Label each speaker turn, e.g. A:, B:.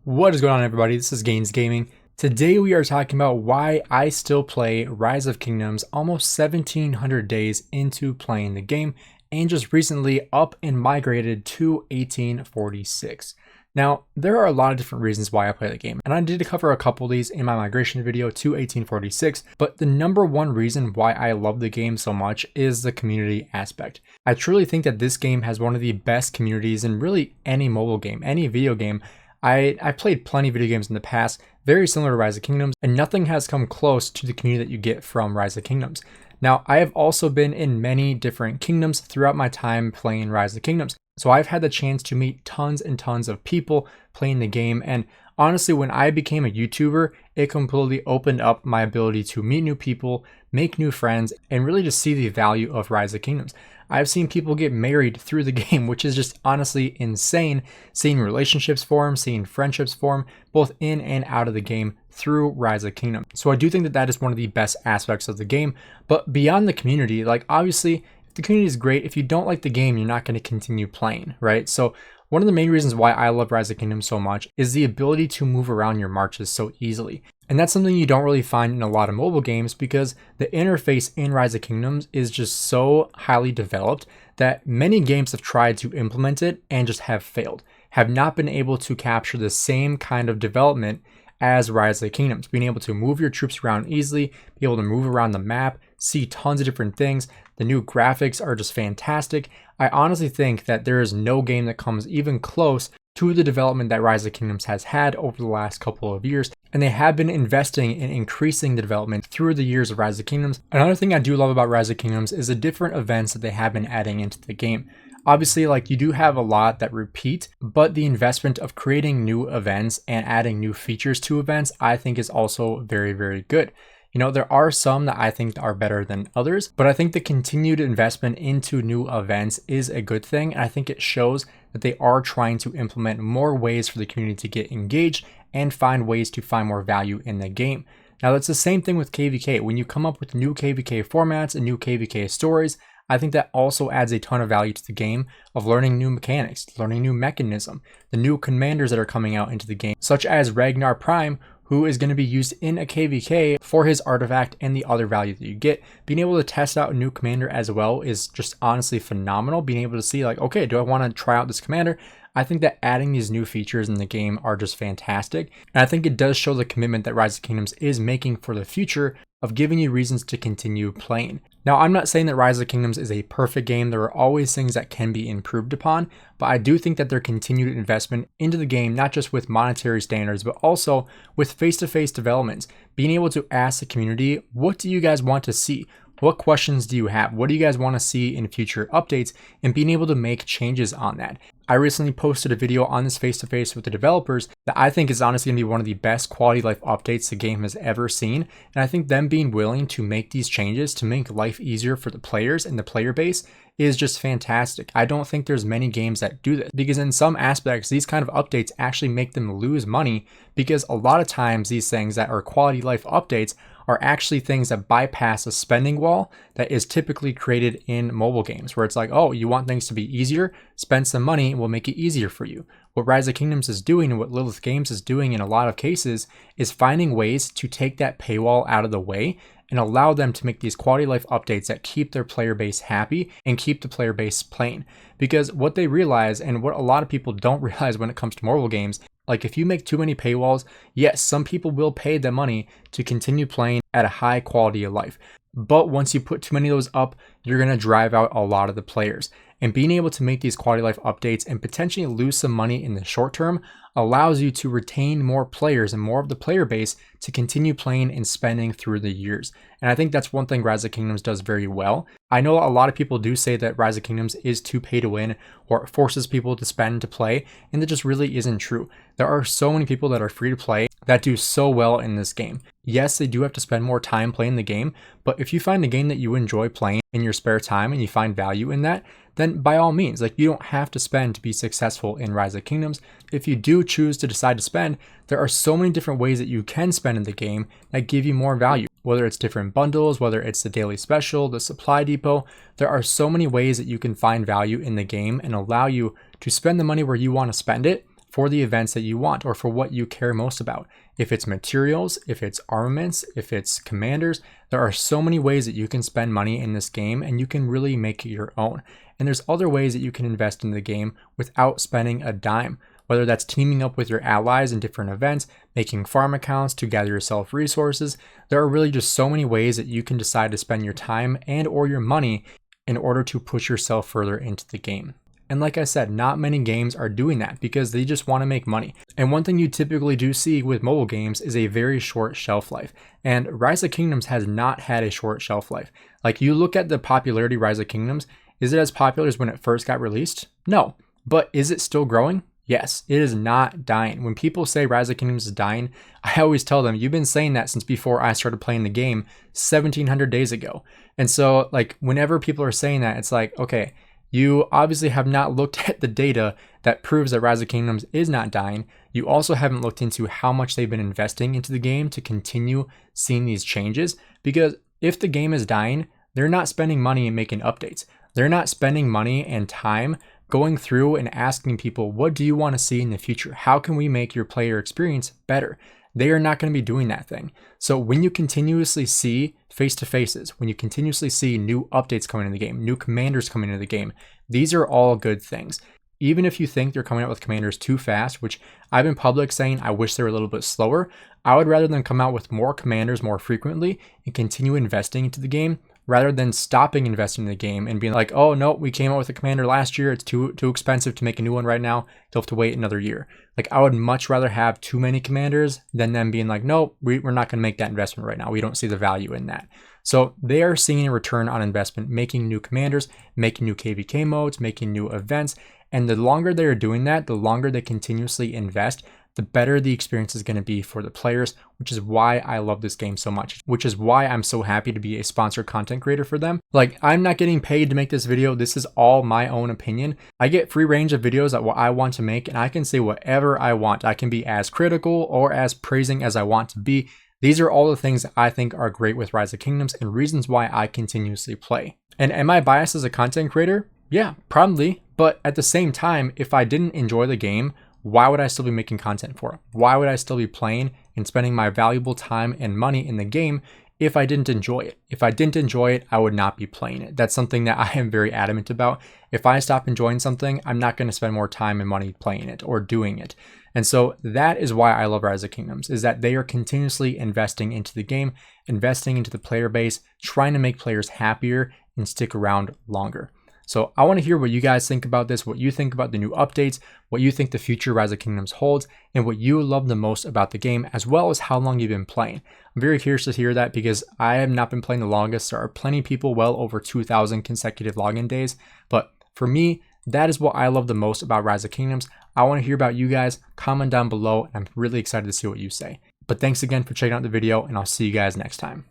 A: What is going on, everybody? This is Gainz Gaming. Today we are talking about why I still play Rise of Kingdoms almost 1700 days into playing the game and just recently up and migrated to 1846. Now, there are a lot of different reasons why I play the game, and I did cover a couple of these in my migration video to 1846, but the number one reason why I love the game so much is the community aspect. I truly think that this game has one of the best communities in really any mobile game, any video game. I played plenty of video games in the past, very similar to Rise of Kingdoms, and nothing has come close to the community that you get from Rise of Kingdoms. Now, I have also been in many different kingdoms throughout my time playing Rise of Kingdoms, so I've had the chance to meet tons and tons of people playing the game, and honestly, when I became a YouTuber, it completely opened up my ability to meet new people, make new friends, and really just see the value of Rise of Kingdoms. I've seen people get married through the game, which is just honestly insane. Seeing relationships form, seeing friendships form, both in and out of the game through Rise of Kingdoms. So I do think that that is one of the best aspects of the game. But beyond the community, like obviously, if the community is great, if you don't like the game, you're not going to continue playing, right? So one of the main reasons why I love Rise of Kingdoms so much is the ability to move around your marches so easily. And that's something you don't really find in a lot of mobile games because the interface in Rise of Kingdoms is just so highly developed that many games have tried to implement it and just have failed, have not been able to capture the same kind of development as Rise of Kingdoms, being able to move your troops around easily, be able to move around the map, see tons of different things. The new graphics are just fantastic. I honestly think that there is no game that comes even close to the development that Rise of Kingdoms has had over the last couple of years, and they have been investing in increasing the development through the years of Rise of Kingdoms. Another thing I do love about Rise of Kingdoms is the different events that they have been adding into the game. Obviously, like you do have a lot that repeat, but the investment of creating new events and adding new features to events, I think is also very, very good. You know, there are some that I think are better than others, but I think the continued investment into new events is a good thing. And I think it shows that they are trying to implement more ways for the community to get engaged and find ways to find more value in the game. Now, that's the same thing with KVK. When you come up with new KVK formats and new KVK stories, I think that also adds a ton of value to the game of learning new mechanics, learning new mechanism, the new commanders that are coming out into the game, such as Ragnar Prime, who is going to be used in a KVK for his artifact and the other value that you get. Being able to test out a new commander as well is just honestly phenomenal. Being able to see like, okay, do I want to try out this commander? I think that adding these new features in the game are just fantastic. And I think it does show the commitment that Rise of Kingdoms is making for the future of giving you reasons to continue playing. Now, I'm not saying that Rise of Kingdoms is a perfect game. There are always things that can be improved upon, but I do think that their continued investment into the game, not just with monetary standards, but also with face-to-face developments, being able to ask the community, what do you guys want to see? What questions do you have? What do you guys want to see in future updates? And being able to make changes on that. I recently posted a video on this face-to-face with the developers that I think is honestly going to be one of the best quality life updates the game has ever seen. And I think them being willing to make these changes to make life easier for the players and the player base is just fantastic. I don't think there's many games that do this because in some aspects, these kind of updates actually make them lose money because a lot of times these things that are quality life updates are actually things that bypass a spending wall that is typically created in mobile games where it's like, oh, you want things to be easier? Spend some money and we'll make it easier for you. What Rise of Kingdoms is doing and what Lilith Games is doing in a lot of cases is finding ways to take that paywall out of the way and allow them to make these quality life updates that keep their player base happy and keep the player base playing. Because what they realize and what a lot of people don't realize when it comes to mobile games, like if you make too many paywalls, yes, some people will pay the money to continue playing at a high quality of life. But once you put too many of those up, you're going to drive out a lot of the players. And being able to make these quality life updates and potentially lose some money in the short term allows you to retain more players and more of the player base to continue playing and spending through the years. And I think that's one thing Rise of Kingdoms does very well. I know a lot of people do say that Rise of Kingdoms is too pay to win or it forces people to spend to play, and that just really isn't true. There are so many people that are free to play that do so well in this game. Yes, they do have to spend more time playing the game, but if you find a game that you enjoy playing in your spare time and you find value in that, then by all means, like you don't have to spend to be successful in Rise of Kingdoms. If you do choose to decide to spend, there are so many different ways that you can spend in the game that give you more value. Whether it's different bundles, whether it's the daily special, the supply depot, there are so many ways that you can find value in the game and allow you to spend the money where you want to spend it for the events that you want or for what you care most about. If it's materials, if it's armaments, if it's commanders, there are so many ways that you can spend money in this game and you can really make it your own. And there's other ways that you can invest in the game without spending a dime, whether that's teaming up with your allies in different events, making farm accounts to gather yourself resources. There are really just so many ways that you can decide to spend your time and or your money in order to push yourself further into the game. And like I said, not many games are doing that because they just want to make money. And one thing you typically do see with mobile games is a very short shelf life. And Rise of Kingdoms has not had a short shelf life. Like, you look at the popularity of Rise of Kingdoms, is it as popular as when it first got released? No. But is it still growing? Yes, it is not dying. When people say Rise of Kingdoms is dying, I always tell them, you've been saying that since before I started playing the game 1700 days ago. And so, like, whenever people are saying that, it's like, okay, you obviously have not looked at the data that proves that Rise of Kingdoms is not dying. You also haven't looked into how much they've been investing into the game to continue seeing these changes. Because if the game is dying, they're not spending money and making updates. They're not spending money and time going through and asking people, what do you want to see in the future? How can we make your player experience better? They are not going to be doing that thing. So when you continuously see face-to-faces, when you continuously see new updates coming in the game, new commanders coming into the game, these are all good things. Even if you think they're coming out with commanders too fast, which I've been public saying I wish they were a little bit slower, I would rather them come out with more commanders more frequently and continue investing into the game rather than stopping investing in the game and being like, oh no, we came out with a commander last year, it's too expensive to make a new one right now, you'll have to wait another year. Like, I would much rather have too many commanders than them being like, no, we're not going to make that investment right now. We don't see the value in that. So they are seeing a return on investment, making new commanders, making new KVK modes, making new events. And the longer they are doing that, the longer they continuously invest, the better the experience is going to be for the players, which is why I love this game so much, which is why I'm so happy to be a sponsored content creator for them. Like, I'm not getting paid to make this video. This is all my own opinion. I get free range of videos that what I want to make, and I can say whatever I want. I can be as critical or as praising as I want to be. These are all the things that I think are great with Rise of Kingdoms and reasons why I continuously play. And am I biased as a content creator? Yeah, probably. But at the same time, if I didn't enjoy the game, why would I still be making content for it? Why would I still be playing and spending my valuable time and money in the game if I didn't enjoy it? If I didn't enjoy it, I would not be playing it. That's something that I am very adamant about. If I stop enjoying something, I'm not going to spend more time and money playing it or doing it. And so that is why I love Rise of Kingdoms, is that they are continuously investing into the game, investing into the player base, trying to make players happier and stick around longer. So I want to hear what you guys think about this, what you think about the new updates, what you think the future Rise of Kingdoms holds, and what you love the most about the game, as well as how long you've been playing. I'm very curious to hear that because I have not been playing the longest. There are plenty of people well over 2,000 consecutive login days. But for me, that is what I love the most about Rise of Kingdoms. I want to hear about you guys. Comment down below, and I'm really excited to see what you say. But thanks again for checking out the video, and I'll see you guys next time.